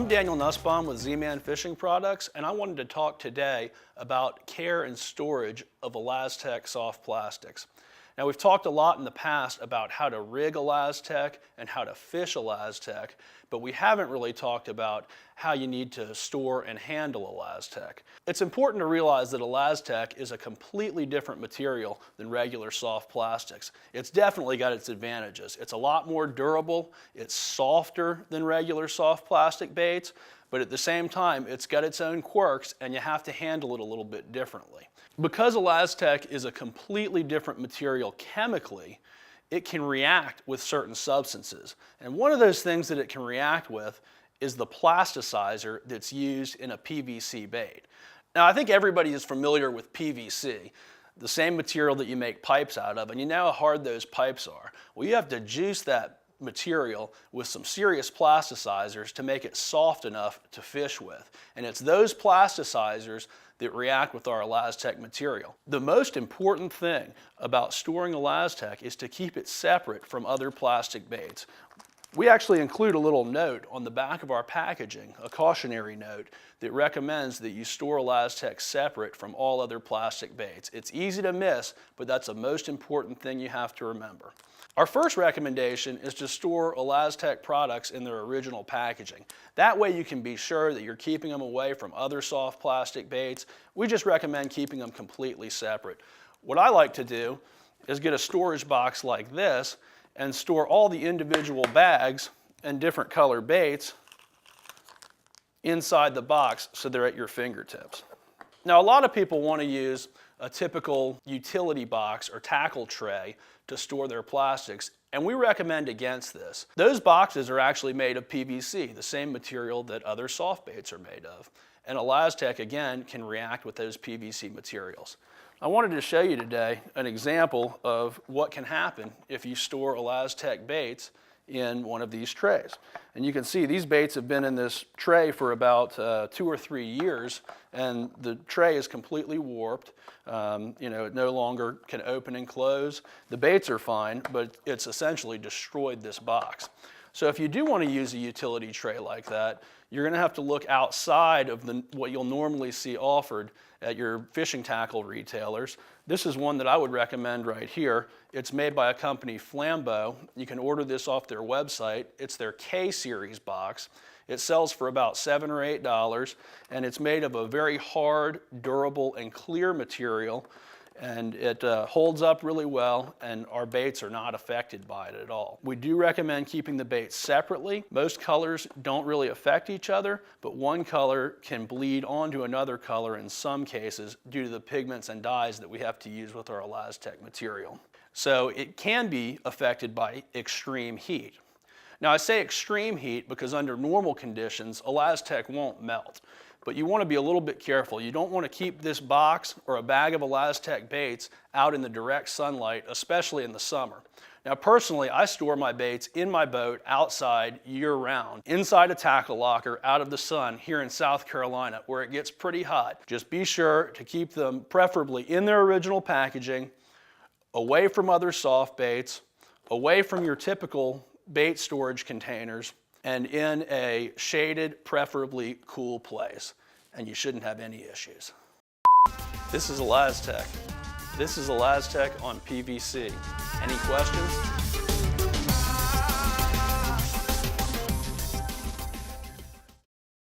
I'm Daniel Nussbaum with Z-Man Fishing Products, and I wanted to talk today about care and storage of ElasTech soft plastics. Now, we've talked a lot in the past about how to rig ElasTech and how to fish ElasTech, but we haven't really talked about how you need to store and handle ElasTech. It's important to realize that ElasTech is a completely different material than regular soft plastics. It's definitely got its advantages. It's a lot more durable, it's softer than regular soft plastic baits, but at the same time, it's got its own quirks and you have to handle it a little bit differently. Because ElasTech is a completely different material chemically, it can react with certain substances. And one of those things that it can react with is the plasticizer that's used in a PVC bait. Now, I think everybody is familiar with PVC, the same material that you make pipes out of, and you know how hard those pipes are. Well, you have to juice that material with some serious plasticizers to make it soft enough to fish with. And it's those plasticizers that react with our ElasTech material. The most important thing about storing ElasTech is to keep it separate from other plastic baits. We actually include a little note on the back of our packaging, a cautionary note, that recommends that you store ElasTech separate from all other plastic baits. It's easy to miss, but that's the most important thing you have to remember. Our first recommendation is to store ElasTech products in their original packaging. That way you can be sure that you're keeping them away from other soft plastic baits. We just recommend keeping them completely separate. What I like to do is get a storage box like this and store all the individual bags and different color baits inside the box so they're at your fingertips. Now, a lot of people want to use a typical utility box or tackle tray to store their plastics, and we recommend against this. Those boxes are actually made of PVC, the same material that other soft baits are made of. And ElasTech, again, can react with those PVC materials. I wanted to show you today an example of what can happen if you store ElasTech baits in one of these trays. And you can see these baits have been in this tray for about 2 or 3 years, and the tray is completely warped. It no longer can open and close. The baits are fine, but it's essentially destroyed this box. So if you do want to use a utility tray like that, you're going to have to look outside of what you'll normally see offered at your fishing tackle retailers. This is one that I would recommend right here. It's made by a company, Flambeau. You can order this off their website. It's their K-Series box. It sells for about $7 or $8, and it's made of a very hard, durable, and clear material, and it holds up really well, and our baits are not affected by it at all. We do recommend keeping the baits separately. Most colors don't really affect each other, but one color can bleed onto another color in some cases due to the pigments and dyes that we have to use with our ElasTech material. So it can be affected by extreme heat. Now, I say extreme heat because under normal conditions, ElasTech won't melt. But you want to be a little bit careful. You don't want to keep this box or a bag of ElasTech baits out in the direct sunlight, especially in the summer. Now, personally, I store my baits in my boat outside year-round, inside a tackle locker, out of the sun here in South Carolina, where it gets pretty hot. Just be sure to keep them preferably in their original packaging, away from other soft baits, away from your typical bait storage containers, and in a shaded, preferably cool place. And you shouldn't have any issues. This is ElasTech. This is ElasTech on PVC. Any questions?